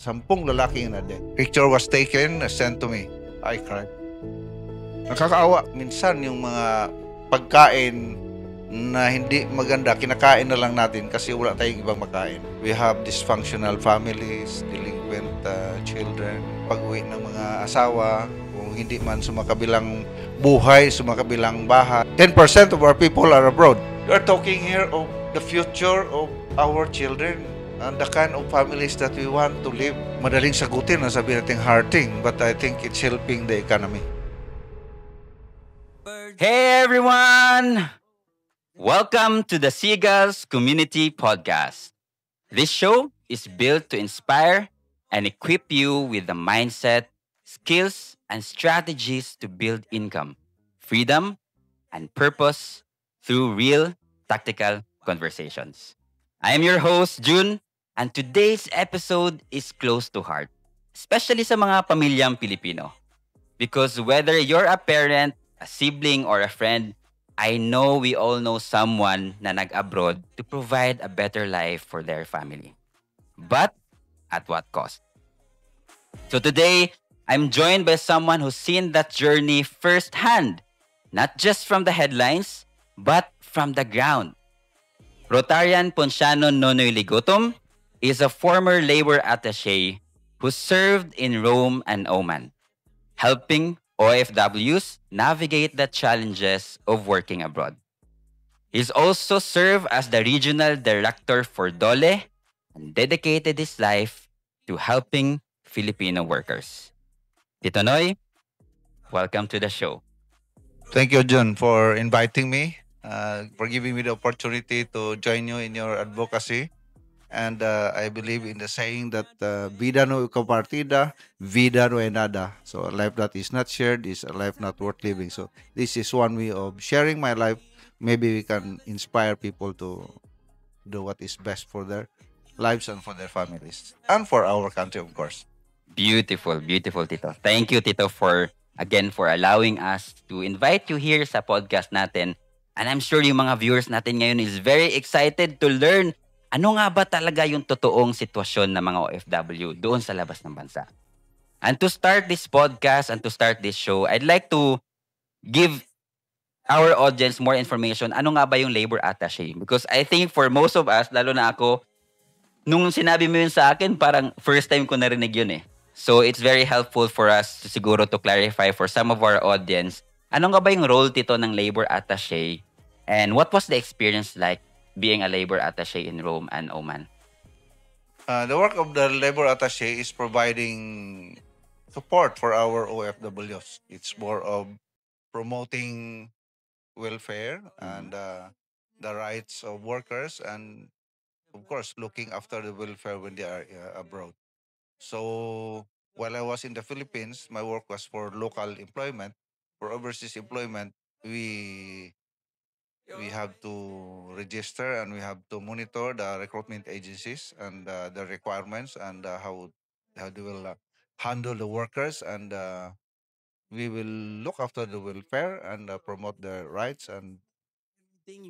10 lalaking na dead. Picture was taken, sent to me. I cried. Nakakaawa. Minsan yung mga pagkain na hindi maganda, kinakain na lang natin kasi wala tayong ibang makain. We have dysfunctional families, delinquent children, pag-uwi ng mga asawa, kung hindi man sumakabilang buhay, sumakabilang bahay. 10% of our people are abroad. We are talking here of the future of our children and the kind of families that we want to live. Madaling sagutin, sabihin natin hurting, but I think it's helping the economy. Hey everyone! Welcome to the Seagulls Community Podcast. This show is built to inspire and equip you with the mindset, skills, and strategies to build income, freedom, and purpose through real tactical conversations. I am your host, June, and today's episode is close to heart, especially sa mga pamilyang Pilipino. Because whether you're a parent, a sibling, or a friend, I know we all know someone na nag-abroad to provide a better life for their family. But at what cost? So today, I'm joined by someone who's seen that journey firsthand, not just from the headlines, but from the ground. Rotarian Ponciano Nonoy Ligotom is a former labor attaché who served in Rome and Oman, helping OFWs navigate the challenges of working abroad. He's also served as the regional director for Dole and dedicated his life to helping Filipino workers. Tito Noy, welcome to the show. Thank you, John, for inviting me, for giving me the opportunity to join you in your advocacy. And I believe in the saying that vida no compartida, vida no hay nada. So a life that is not shared is a life not worth living. So this is one way of sharing my life. Maybe we can inspire people to do what is best for their lives and for their families and for our country, of course. Beautiful, beautiful, Tito. Thank you, Tito, for allowing us to invite you here sa podcast natin. And I'm sure yung mga viewers natin ngayon is very excited to learn ano nga ba talaga yung totoong sitwasyon ng mga OFW doon sa labas ng bansa. And to start this podcast and to start this show, I'd like to give our audience more information. Ano nga ba yung labor attaché? Because I think for most of us, lalo na ako, nung sinabi mo yun sa akin, parang first time ko narinig yun eh. So it's very helpful for us to siguro to clarify for some of our audience, ano nga ba yung role tito ng labor attaché and what was the experience like being a labor attaché in Rome and Oman? The work of the labor attaché is providing support for our OFWs. It's more of promoting welfare and the rights of workers, and of course looking after the welfare when they are abroad. So while I was in the Philippines, my work was for local employment. For overseas employment, we have to register and we have to monitor the recruitment agencies and the requirements and how they will handle the workers, and we will look after the welfare and promote their rights, and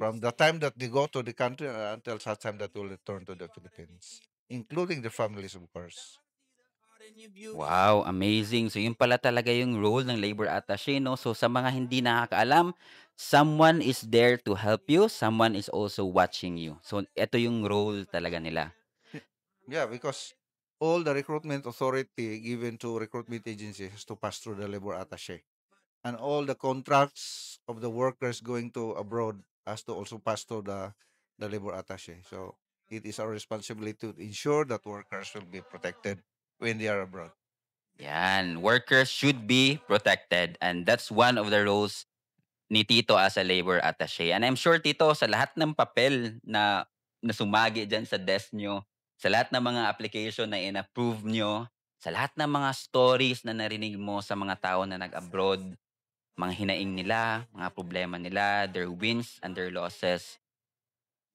from the time that they go to the country until such time that will return to the Philippines, including the families, of course. Wow, amazing. So yun pala talaga yung role ng labor attaché, no? So sa mga hindi nakakaalam, someone is there to help you, someone is also watching you. So ito yung role talaga nila. Yeah, because all the recruitment authority given to recruitment agencies has to pass through the labor attaché, and all the contracts of the workers going to abroad has to also pass through the labor attaché. So it is our responsibility to ensure that workers will be protected when they are abroad. Yan, workers should be protected and that's one of the roles ni Tito as a labor attaché. And I'm sure, Tito, sa lahat ng papel na sumagi dyan sa desk nyo, sa lahat ng mga application na in-approve nyo, sa lahat ng mga stories na narinig mo sa mga tao na nag-abroad, mga hinaing nila, mga problema nila, their wins and their losses,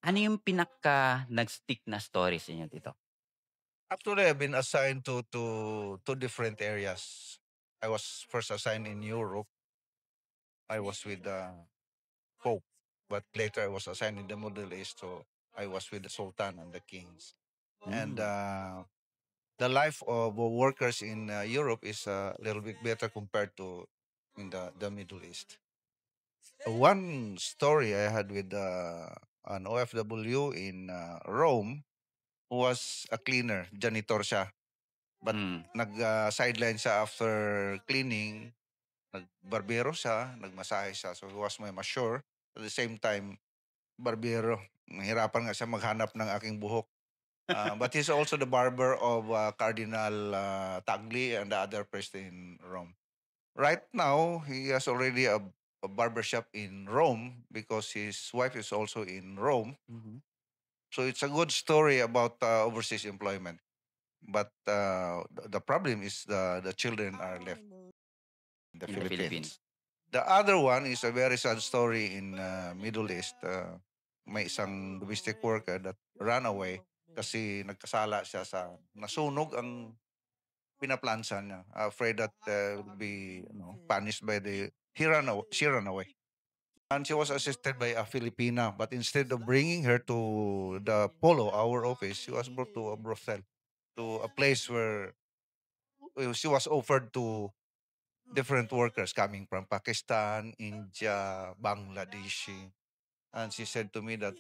ano yung pinaka nag-stick na stories inyo, Tito? Actually, I've been assigned to two different areas. I was first assigned in Europe. I was with the Pope, but later I was assigned in the Middle East. So I was with the Sultan and the kings. And Mm. the life of workers in Europe is a little bit better compared to in the Middle East. One story I had with an OFW in Rome, who was a cleaner, janitor siya. But nag-sideline siya after cleaning, nagbarbero siya, nagmasahe siya. So he was my masseur. At the same time, barbero. Nahirapan nga siya maghanap ng aking buhok. But he's also the barber of Cardinal Tagli and the other priest in Rome. Right now, he has already a barbershop in Rome because his wife is also in Rome. So it's a good story about overseas employment. But the problem is the children are left in the In the Philippines. Philippines. The other one is a very sad story in Middle East. May isang domestic worker that ran away kasi nagkasala siya sa nasunog ang pinaplansa niya. Afraid that will be punished by the she ran away. And she was assisted by a Filipina, but instead of bringing her to the Polo, our office, she was brought to a brothel, to a place where she was offered to different workers coming from Pakistan, India, Bangladesh. And she said to me that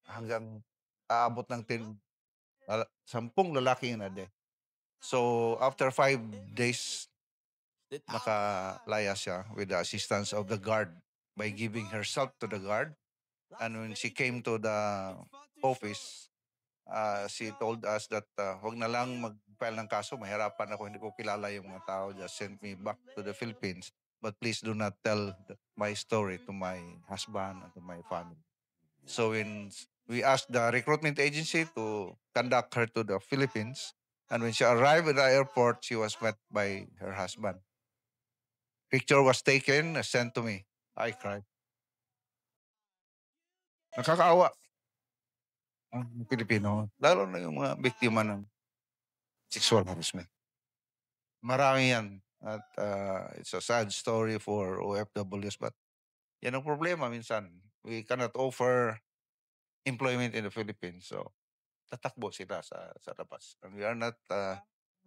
hanggang aabot ng 10 lalaki na de. So after 5 days, nakalaya siya with the assistance of the guard by giving herself to the guard. And when she came to the office, she told us that wag na lang mag-file ng kaso, mahirapan ako, hindi ko kilala yung mga tao, just send me back to the Philippines. But please do not tell my story to my husband and to my family. So when we asked the recruitment agency to conduct her to the Philippines, and when she arrived at the airport, she was met by her husband. Picture was taken, sent to me. I cried. Nakakaawa ang Pilipino, lalo na yung mga biktima ng sexual harassment. Marami yan. At it's a sad story for OFWs, but yan ang problema minsan. We cannot offer employment in the Philippines. So, tatakbo sila sa labas. And we are not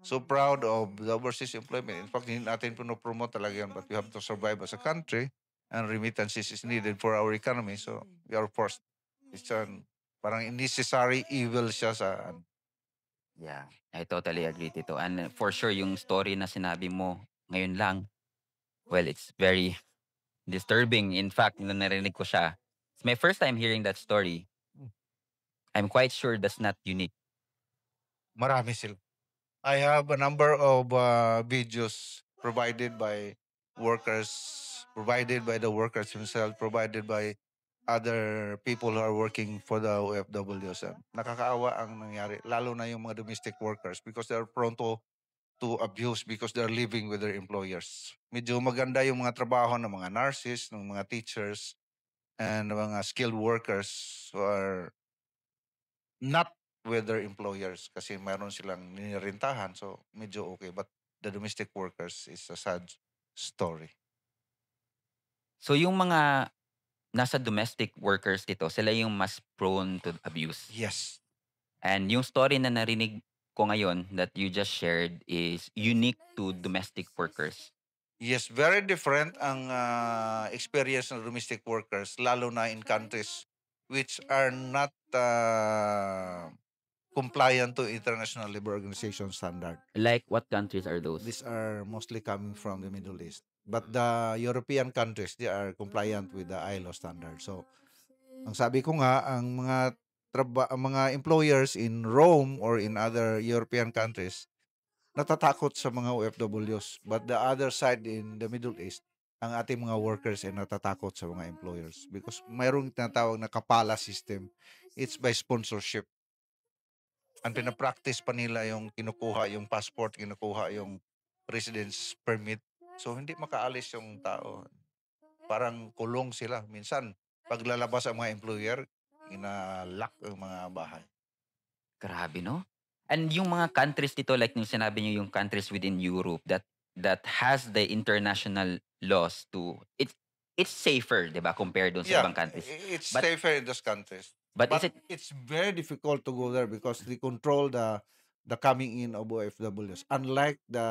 so proud of the overseas employment. In fact, hindi natin pinopromote talaga yan, but we have to survive as a country and remittances is needed for our economy. So, we are forced. It's parang necessary evil siya sa Yeah, I totally agree, Tito. And for sure, yung story na sinabi mo ngayon lang, well, it's very disturbing. In fact, nung narinig ko siya, it's my first time hearing that story. I'm quite sure that's not unique. marami sila. I have a number of videos provided by workers, provided by the workers themselves, provided by other people who are working for the OFWs. Nakakaawa ang nangyari, lalo na yung mga domestic workers because they're prone to abuse because they're living with their employers. Medyo maganda yung mga trabaho ng mga nurses, ng mga teachers, and mga skilled workers who are not with their employers kasi mayroon silang ninirintahan, so medyo okay. But the domestic workers is a sad story. So yung mga nasa domestic workers dito, sila yung mas prone to abuse. Yes. And yung story na narinig ko ngayon that you just shared is unique to domestic workers. Yes, very different ang experience ng domestic workers, lalo na in countries which are not compliant to International Labor Organization standard. Like what countries are those? These are mostly coming from the Middle East. But the European countries, they are compliant with the ILO standard. So, ang sabi ko nga, ang mga employers in Rome or in other European countries, natatakot sa mga OFWs. But the other side in the Middle East, ang ating mga workers ay natatakot sa mga employers because mayroong tinatawag na kapala system. It's by sponsorship. Ang pinapractice pa nila yung kinukuha yung passport, kinukuha yung residence permit. So, hindi makaalis yung tao. Parang kulong sila. Minsan, paglalabas ang mga employer, inalock ang mga bahay. Grabe, no? And yung mga countries dito, like yung sinabi niyo, yung countries within Europe that has the international laws to, it's safer, di ba, compared dun sa ibang countries. It's But- safer in those countries. But is it, It's very difficult to go there because they control the the coming in of OFWs, unlike the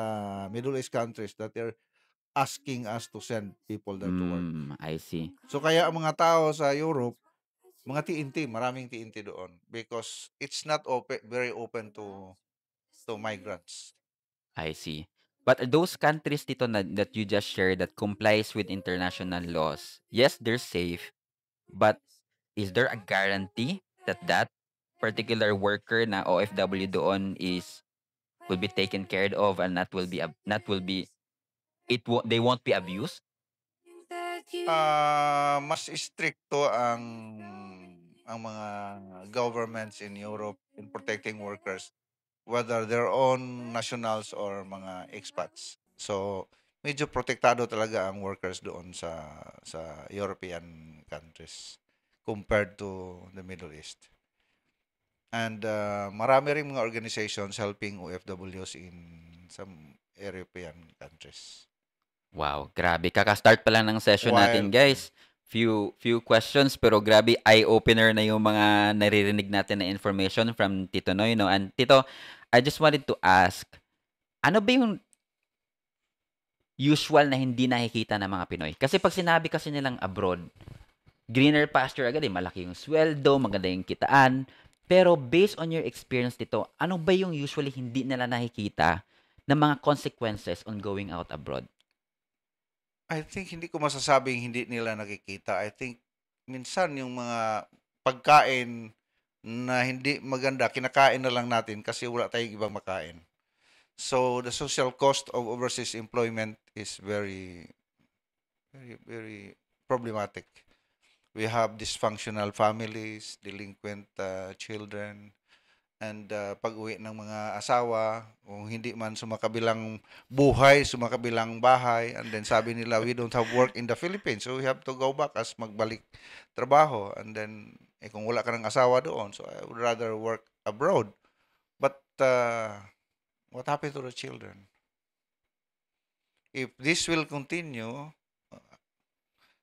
Middle East countries that they're asking us to send people there to work. I see. So kaya ang mga tao sa Europe, mga TNT, maraming TNT doon because it's not open, very open to migrants. I see. But those countries dito that you just shared that complies with international laws, yes, they're safe, but is there a guarantee that that particular worker na OFW doon will be taken care of and they won't be abused? Mas stricto ang mga governments in Europe in protecting workers, whether their own nationals or mga expats. So medyo protektado talaga ang workers doon sa European countries compared to the Middle East. And marami ring mga organizations helping OFWs in some European countries. Wow, grabe. Kaka-start pa lang ng session natin, While guys. Few questions, pero grabe, eye-opener na yung mga naririnig natin na information from Tito Noy, no? And Tito, I just wanted to ask, ano ba yung usual na hindi nakikita ng mga Pinoy? Kasi pag sinabi kasi nilang abroad, greener pasture agad, malaki yung sweldo, maganda yung kitaan. Pero based on your experience dito, ano ba yung usually hindi nila nakikita na mga consequences on going out abroad? I think hindi ko masasabing hindi nila nakikita. I think minsan yung mga pagkain na hindi maganda, kinakain na lang natin kasi wala tayong ibang makain. So the social cost of overseas employment is very, very, very problematic. We have dysfunctional families, delinquent children, and pag-uwi ng mga asawa, kung hindi man sumakabilang buhay, sumakabilang bahay, and then sabi nila, we don't have work in the Philippines, so we have to go back as magbalik trabaho. And then, kung wala ka ng asawa doon, so I would rather work abroad. But what happened to the children? If this will continue,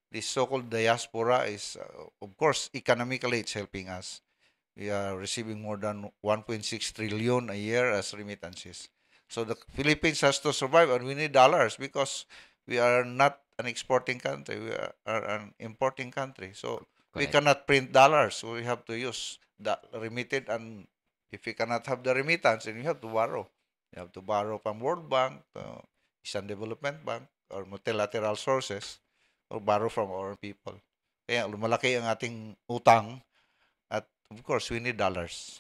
this so-called diaspora is, of course, economically it's helping us. We are receiving more than 1.6 trillion a year as remittances. So the Philippines has to survive, and we need dollars because we are not an exporting country. We are an importing country. So we Correct. cannot print dollars. So we have to use the remitted, and if we cannot have the remittance, then we have to borrow. You have to borrow from World Bank, Asian Development Bank, or multilateral sources, or borrow from our people. Kaya lumalaki ang ating utang. Of course, we need dollars.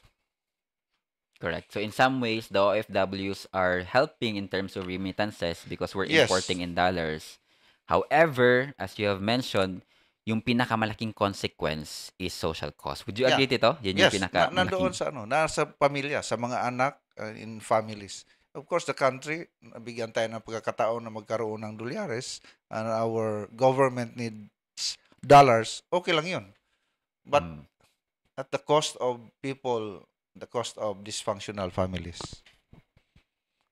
Correct. So in some ways, the OFWs are helping in terms of remittances because we're Yes. importing in dollars. However, as you have mentioned, yung pinakamalaking consequence is social cost. Would you Yeah. agree, Tito? Yan yung Yes, nandoon sa nasa pamilya, sa mga anak, in families. Of course, the country, nabigyan tayo ng pagkakataon na magkaroon ng dolyares, and our government needs dollars, okay lang yun. But at the cost of people, the cost of dysfunctional families.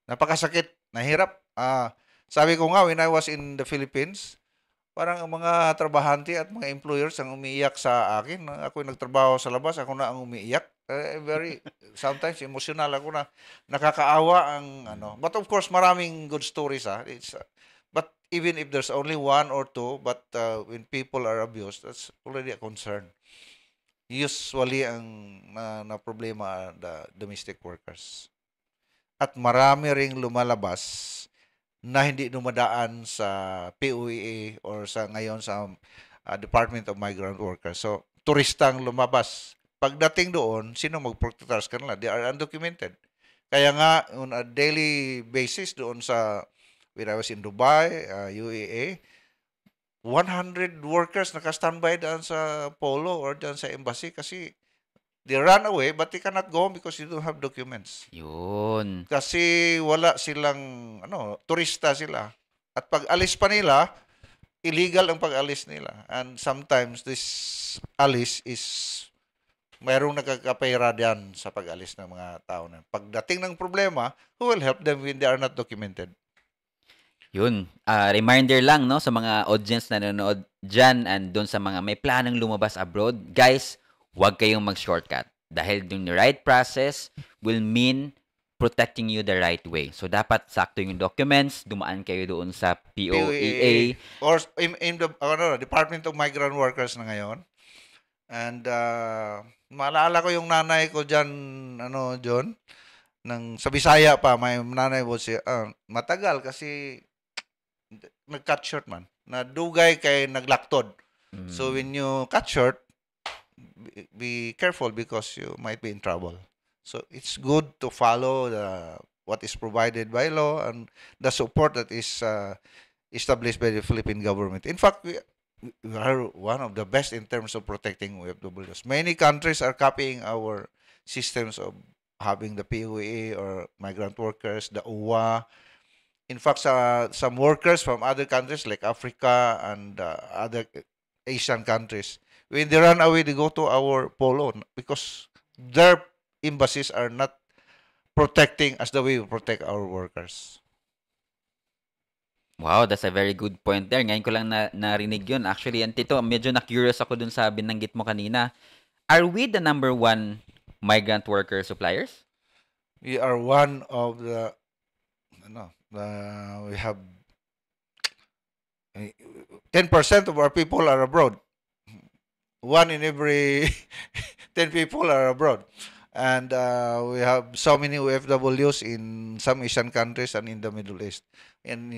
Napakasakit, nahirap. Sabi ko nga, when I was in the Philippines, parang ang mga trabahante at mga employers ang umiiyak sa akin. Ako yung nagtrabaho sa labas, ako na ang umiiyak. Very, sometimes emotional ako na nakakaawa ang ano. But of course, maraming good stories. But even if there's only one or two, but when people are abused, that's already a concern. Usually ang na problema the domestic workers. At marami ring lumalabas na hindi dumadaan sa POEA or sa ngayon sa Department of Migrant Workers. So, turistang lumabas. Pagdating doon, sino mag-protest kanila? They are undocumented. Kaya nga, on a daily basis doon when I was in Dubai, UAE, 100 workers naka-standby dyan sa polo or dyan sa embassy kasi they run away but they cannot go home because they don't have documents. Yun. Kasi wala silang, turista sila. At pag alis pa nila, illegal ang pag-alis nila. And sometimes this alis is, mayroong nagkakapera diyan sa pag-alis ng mga tao na. Pagdating ng problema, who will help them when they are not documented? Yun. Reminder lang, no, sa mga audience na nanonood dyan and doon sa mga may planong lumabas abroad. Guys, huwag kayong mag-shortcut. Dahil yung right process will mean protecting you the right way. So, dapat sakto yung documents, dumaan kayo doon sa POEA. or in the Department of Migrant Workers na ngayon. And maalala ko yung nanay ko diyan, John, sa Bisaya pa, may nanay mo siya, matagal kasi nag-cut short man. Nadugay kay naglaktod. So when you cut short, be careful because you might be in trouble. So it's good to follow what is provided by law and the support that is established by the Philippine government. In fact, we are one of the best in terms of protecting OFWs. Many countries are copying our systems of having the POA or migrant workers, the OWA. In fact, some workers from other countries like Africa and other Asian countries, when they run away, they go to our polo because their embassies are not protecting as the way we protect our workers. Wow, that's a very good point there. Ngayon ko lang narinig yun. Actually, Tito, medyo na-curious ako dun sa binanggit mo kanina. Are we the number one migrant worker suppliers? We are one of we have 10% of our people are abroad. One in every 10 people are abroad. And we have so many OFWs in some Asian countries and in the Middle East. And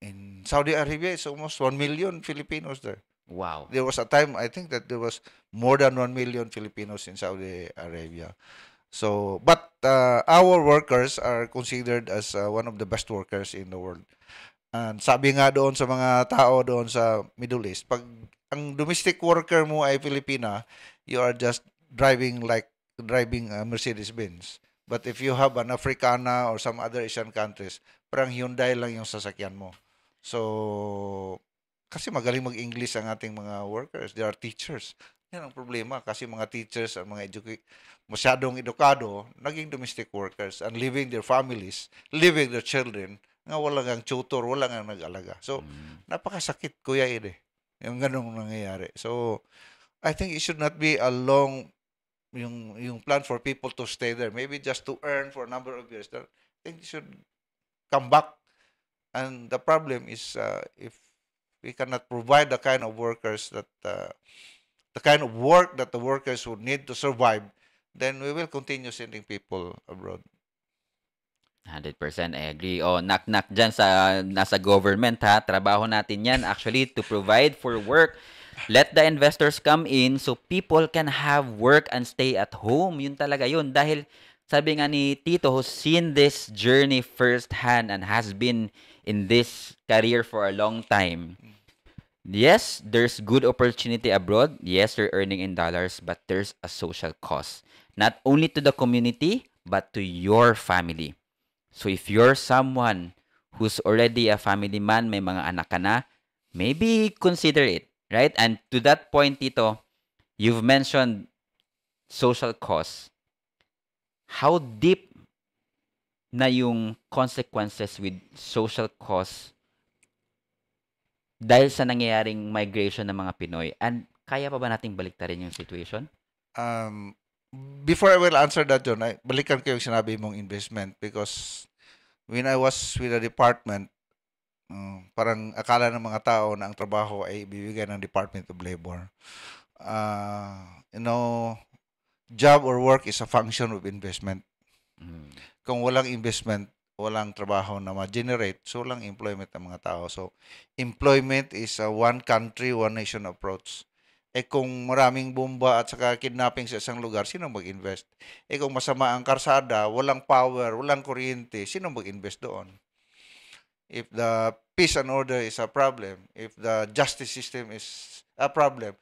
in Saudi Arabia, it's almost 1 million Filipinos there. Wow. There was a time, I think, that there was more than 1 million Filipinos in Saudi Arabia. So, but our workers are considered as one of the best workers in the world. And sabi nga doon sa mga tao doon sa Middle East, pag ang domestic worker mo ay Filipina, you are just driving a Mercedes-Benz. But if you have an Africana or some other Asian countries, parang Hyundai lang yung sasakyan mo. So, kasi magaling mag-English ang ating mga workers. They are teachers. Yan ang problema. Kasi mga teachers at mga masyadong edukado, naging domestic workers and leaving their families, leaving their children, nga wala ngang tutor, wala ngang nag-alaga. So, napakasakit, Kuya Ede, yung ganung nangyayari. So, I think it should not be a long yung plan for people to stay there. Maybe just to earn for a number of years. I think they should come back. And the problem is if we cannot provide the kind of workers that the kind of work that the workers would need to survive, then we will continue sending people abroad. 100% I agree. Oh, knock-knock dyan sa nasa government ha. Trabaho natin yan actually to provide for work. Let the investors come in so people can have work and stay at home. Yun talaga yun. Dahil sabi nga ni Tito who's seen this journey firsthand and has been in this career for a long time. Yes, there's good opportunity abroad. Yes, you're earning in dollars, but there's a social cost. Not only to the community, but to your family. So if you're someone who's already a family man, may mga anak ka na, maybe consider it. Right? And to that point, Tito, you've mentioned social costs. How deep na yung consequences with social costs dahil sa nangyayaring migration ng mga Pinoy? And kaya pa ba nating baliktarin yung situation? Before I will answer that, John, balikan ko yung sinabi mong investment because when I was with the department, parang akala ng mga tao na ang trabaho ay ibibigay ng Department of Labor. Job or work is a function of investment. Kung walang investment, walang trabaho na ma-generate, so walang employment ng mga tao. So, employment is a one country, one nation approach. Kung maraming bomba at saka kidnapping sa isang lugar, sino mag-invest? Kung masama ang karsada, walang power, walang kuryente, sino mag-invest doon? If the peace and order is a problem, if the justice system is a problem,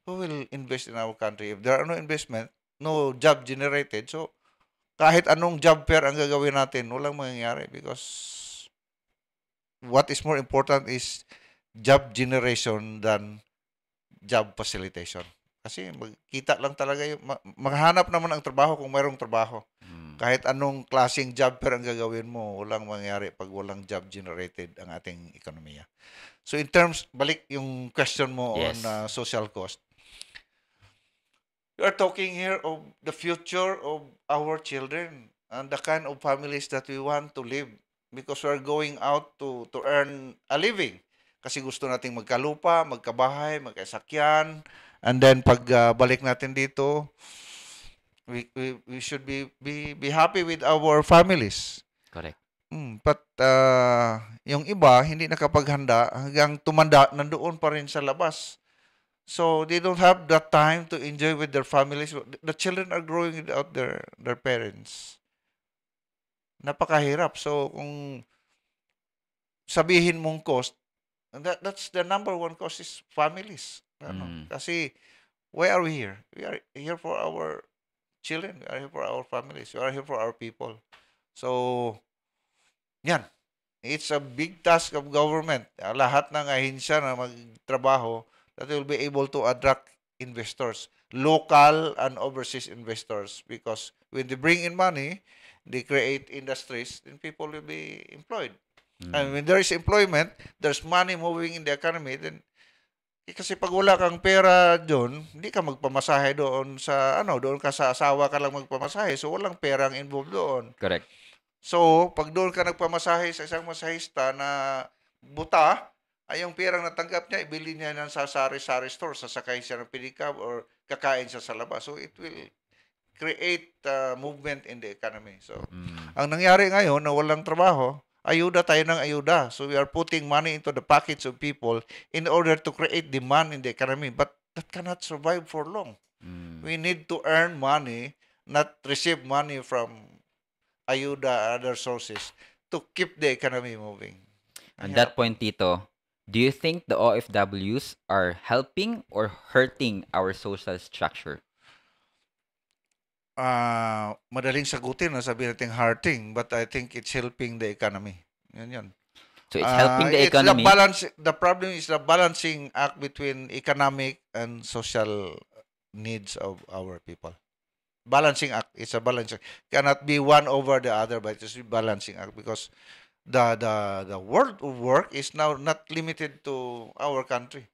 who will invest in our country? If there are no investment, no job generated, so kahit anong job fair ang gagawin natin, walang mangyayari because what is more important is job generation than job facilitation. Kasi magkita lang talaga yung maghanap naman ang trabaho kung mayroong trabaho. Kahit anong klaseng job fair ang gagawin mo, walang mangyayari pag walang job generated ang ating ekonomiya. So in terms, balik yung question mo on social cost. We are talking here of the future of our children. and the kind of families that we want to live because we're going out to earn a living. Kasi gusto nating magkalupa, magkabahay, magkasakyan, and then pag balik natin dito, we should be happy with our families. Correct. But yung iba hindi nakapaghanda hanggang tumanda nandoon pa rin sa labas. So they don't have that time to enjoy with their families. The children are growing without their parents. Napakahirap. So kung sabihin mong cost, that's the number one cost is families. Kasi why are we here? We are here for our children. We are here for our families. We are here for our people. So yan. It's a big task of government. Lahat ng ahensya na magtrabaho that will be able to attract investors, local and overseas investors, because when they bring in money, they create industries, then people will be employed. And when there is employment, there's money moving in the economy, then kasi pag wala kang pera doon, hindi ka magpamasahe doon sa doon ka sa asawa ka lang magpamasahe. So walang perang involved doon. Correct. So, pag doon ka nagpamasahe sa isang masahista na buta, ay yung perang natanggap niya, ibili niya ng sa sari-sari store, sasakay siya ng pedicab or kakain siya sa labas. So, it will create movement in the economy. So, ang nangyari ngayon na walang trabaho, ayuda tayo ng ayuda. So, we are putting money into the pockets of people in order to create demand in the economy. But that cannot survive for long. We need to earn money, not receive money from ayuda, other sources to keep the economy moving. On that point, Tito, do you think the OFWs are helping or hurting our social structure? Madaling sagutin na sabihin natin hurting, but I think it's helping the economy. Yan. So it's helping the economy. The problem is the balancing act between economic and social needs of our people. Balancing act. It's a balancing. Cannot be one over the other, but it's a balancing act because the world of work is now not limited to our country.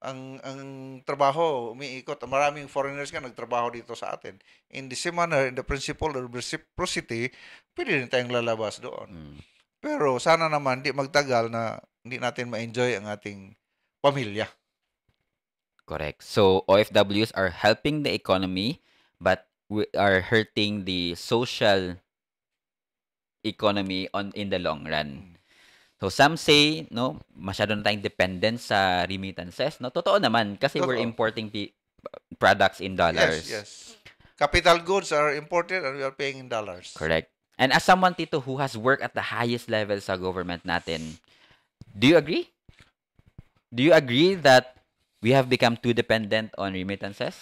Ang trabaho umiikot. Maraming foreigners nga nagtrabaho dito sa atin. In the same manner, in the principle of reciprocity, pwede rin tayong lalabas doon. Pero sana naman di magtagal na hindi natin ma-enjoy ang ating pamilya. Correct. So OFWs are helping the economy, but we are hurting the social economy in the long run. So some say, no, masyado na tayong dependent sa remittances. No, totoo naman kasi we're importing products in dollars. Yes. Capital goods are imported and we are paying in dollars. Correct. And as someone, Tito, who has worked at the highest level sa government natin, do you agree? Do you agree that we have become too dependent on remittances?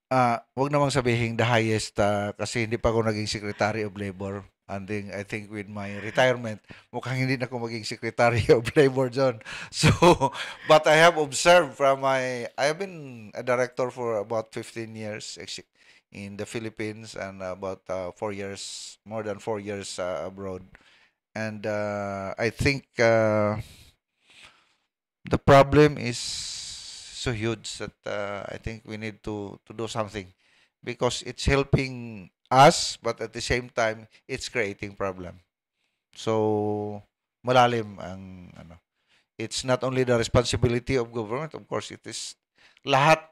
Wag namang sabihin the highest kasi hindi pa ako naging Secretary of Labor. And then I think with my retirement, mukhang hindi na ako maging Secretary of Labor dyan. So, but I have observed I have been a director for about 15 years in the Philippines and about 4 years, more than 4 years abroad. And I think the problem is so huge that I think we need to do something because it's helping us, but at the same time, it's creating problem. So, malalim ang It's not only the responsibility of government, of course, it is lahat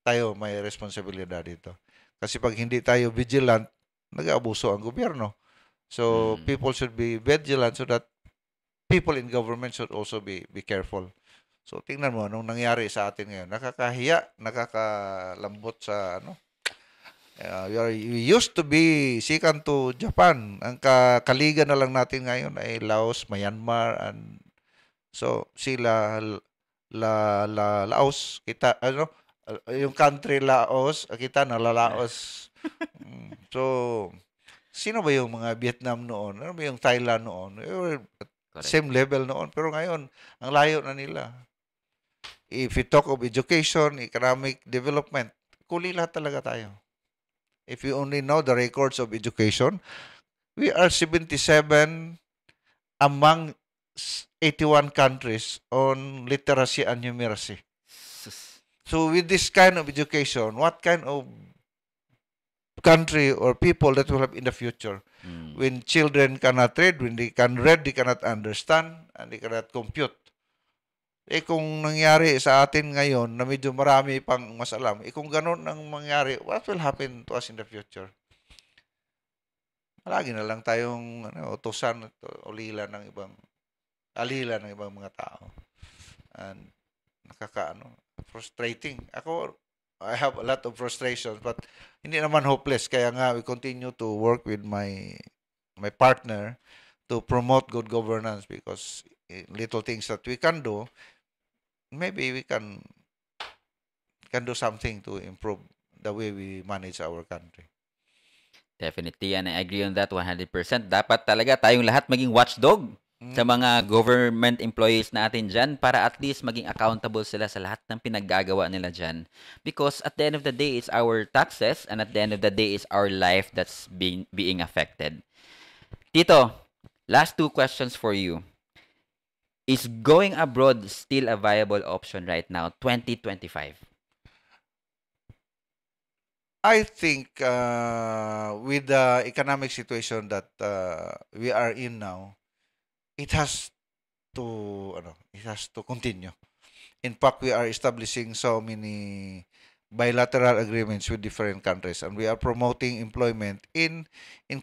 tayo may responsibilidad dito. Kasi pag hindi tayo vigilant, nag-aabuso ang gobyerno. So, people should be vigilant so that people in government should also be careful. So, tingnan mo, nung nangyari sa atin ngayon, nakakahiya, nakakalambot sa we used to be second to Japan. Ang kaliga na lang natin ngayon ay Laos, Myanmar, and so sila Laos, kita yung country Laos, kita nalalaos. So sino ba yung mga Vietnam noon? Ano ba yung Thailand noon? Same level noon, pero ngayon ang layo na nila. If you talk of education, economic development, lahat talaga tayo. If you only know the records of education, we are 77 among 81 countries on literacy and numeracy. So with this kind of education, what kind of country or people that will have in the future. Mm. When children cannot read, when they can read, they cannot understand, and they cannot compute. Kung nangyari sa atin ngayon na medyo marami pang mas alam, kung ganun ang mangyari, what will happen to us in the future? Lagi na lang tayong utusan at alila ng ibang mga tao. And frustrating. I have a lot of frustrations, but hindi naman hopeless. Kaya nga, we continue to work with my partner to promote good governance, because little things that we can do, maybe we can do something to improve the way we manage our country. Definitely, and I agree on that 100%. Dapat talaga tayong lahat maging watchdog sa mga government employees natin dyan para at least maging accountable sila sa lahat ng pinaggagawa nila dyan. Because at the end of the day, it's our taxes, and at the end of the day, it's our life that's being affected. Tito, last 2 questions for you. Is going abroad still a viable option right now, 2025? I think with the economic situation that we are in now, it has to continue. In fact, we are establishing so many bilateral agreements with different countries, and we are promoting employment in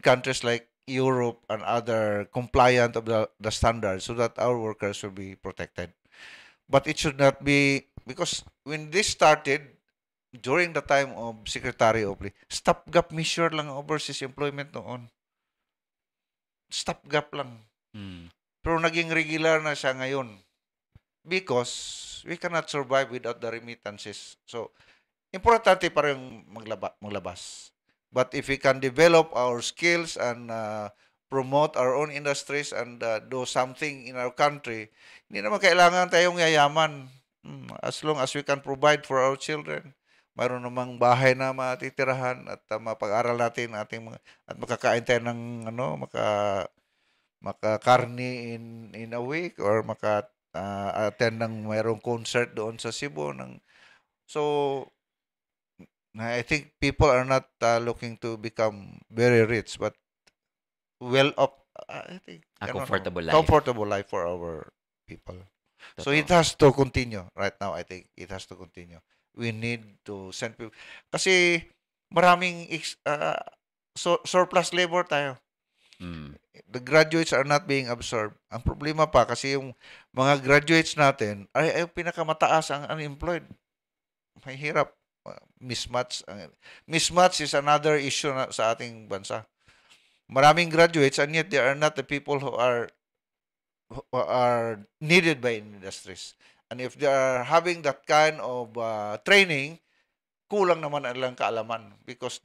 countries like Europe and other compliant of the standards, so that our workers will be protected. But it should not be, because when this started during the time of Secretary Oakley, stopgap measure lang ang overseas employment noon. Stopgap lang. Pero naging regular na siya ngayon, because we cannot survive without the remittances. So, importante pa rin maglabas. But if we can develop our skills and promote our own industries and do something in our country, hindi naman kailangan tayong yayaman. As long as we can provide for our children, mayroon namang bahay na matitirahan at mapag-aral natin ating mga, at makakain tayo ng makakarni in a week, or attend ng mayroong concert doon sa Cebu so I think people are not looking to become very rich, but well off. I think comfortable life for our people. So it has to continue. Right now, I think it has to continue. We need to send people. Kasi maraming surplus labor tayo. The graduates are not being absorbed. Ang problema pa, kasi yung mga graduates natin ay pinakamataas ang unemployed. Mahirap. Mismatch. Mismatch is another issue sa ating bansa. Maraming graduates, and yet they are not the people who are needed by industries. And if they are having that kind of training, kulang naman ang ilang kaalaman, because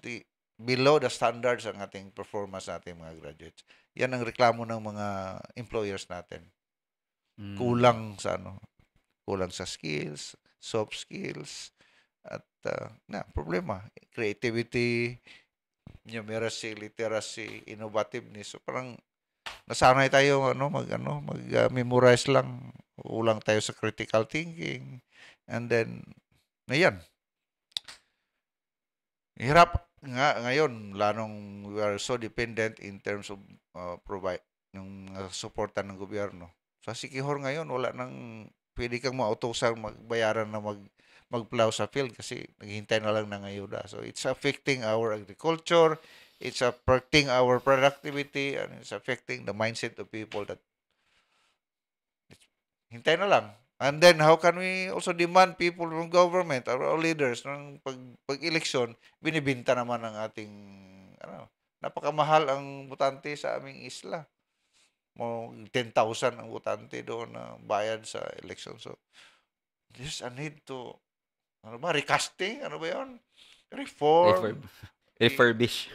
below the standards ang ating performance natin mga graduates. Yan ang reklamo ng mga employers natin. Kulang sa skills, soft skills, at problema, creativity, numeracy, literacy, innovativeness. So parang nasanay tayo mag-memorize lang. Ulang tayo sa critical thinking. And then, yan. Hirap nga ngayon, lanong we are so dependent in terms of provide yung suporta ng gobyerno. Sa Sikihor ngayon, wala nang pwede kang mautosan magbayaran na mag-plow sa field, kasi naghihintay na lang ng ayuda. So it's affecting our agriculture, it's affecting our productivity, and it's affecting the mindset of people that hintay na lang. And then, how can we also demand people from government, our leaders, ng pag-eleksyon, binibinta naman ang ating, napakamahal ang butante sa aming isla. 10,000 ang butante doon na bayad sa election. So, there's a need to, recasting? Ano ba yun? Reform. Refurbish.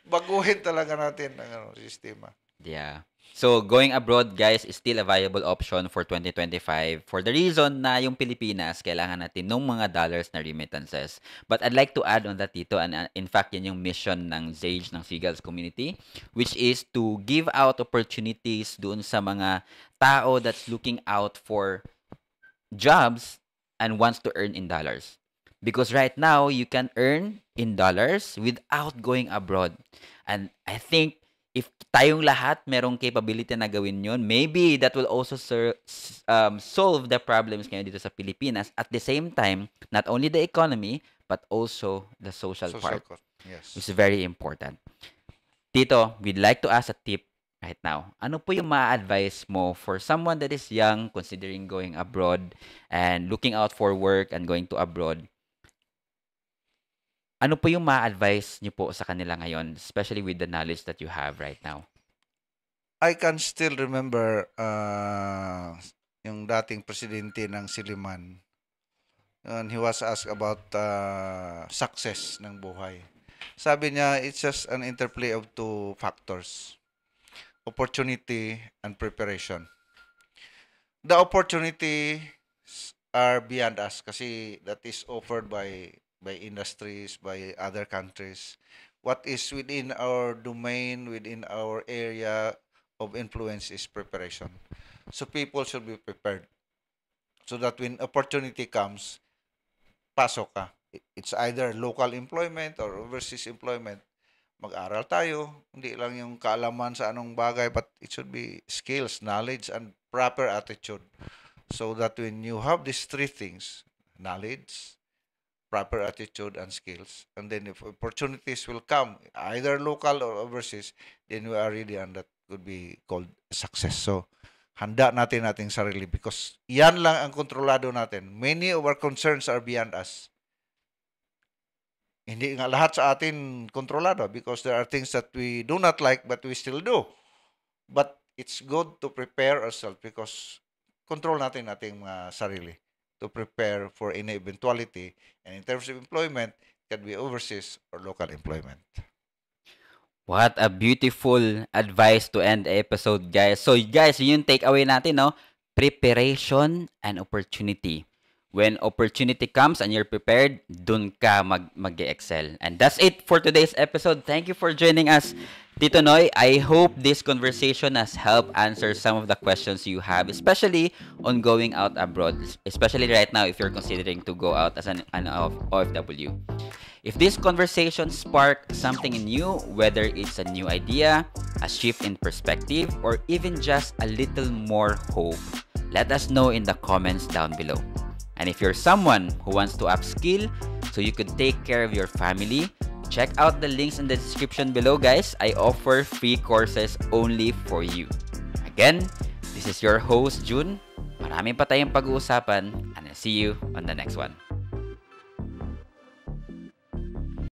Baguhin talaga natin ang sistema. Yeah. So, going abroad, guys, is still a viable option for 2025 for the reason na yung Pilipinas, kailangan natin ng mga dollars na remittances. But I'd like to add on that, Tito, and in fact, yan yung mission ng ZAGE, ng Seagulls Community, which is to give out opportunities doon sa mga tao that's looking out for jobs and wants to earn in dollars. Because right now, you can earn in dollars without going abroad. And I think if tayong lahat merong capability na gawin yun, maybe that will also solve the problems ngayon dito sa Pilipinas. At the same time, not only the economy, but also the social part, cost. Yes. which is very important. Tito, we'd like to ask a tip right now. Ano po yung ma-advise mo for someone that is young, considering going abroad and looking out for work and going to abroad? Ano po yung ma-advise niyo po sa kanila ngayon, especially with the knowledge that you have right now? I can still remember yung dating presidente ng Siliman. And he was asked about success ng buhay. Sabi niya, it's just an interplay of two factors. Opportunity and preparation. The opportunities are beyond us kasi that is offered by industries, by other countries. What is within our domain, within our area of influence is preparation. So people should be prepared so that when opportunity comes, pasok ka. It's either local employment or overseas employment. Mag-aral tayo, hindi lang yung kaalaman sa anong bagay, but it should be skills, knowledge, and proper attitude. So that when you have these three things, knowledge, proper attitude, and skills, and then if opportunities will come, either local or overseas, then we are ready, and that could be called success. So, handa natin ating sarili because yan lang ang kontrolado natin. Many of our concerns are beyond us. Hindi nga lahat sa atin kontrolado because there are things that we do not like but we still do. But it's good to prepare ourselves because control natin ating mga sarili to prepare for any eventuality. And in terms of employment, it can be overseas or local employment. What a beautiful advice to end the episode, guys. So, guys, yun yung takeaway natin, no? Preparation and opportunity. When opportunity comes and you're prepared, dun ka mag-excel. And that's it for today's episode. Thank you for joining us, Tito Noy. I hope this conversation has helped answer some of the questions you have, especially on going out abroad, especially right now if you're considering to go out as an OFW. If this conversation sparked something in you, whether it's a new idea, a shift in perspective, or even just a little more hope, let us know in the comments down below. And if you're someone who wants to upskill so you could take care of your family, check out the links in the description below, guys. I offer free courses only for you. Again, this is your host, June. Marami pa tayong pag-uusapan, and I'll see you on the next one.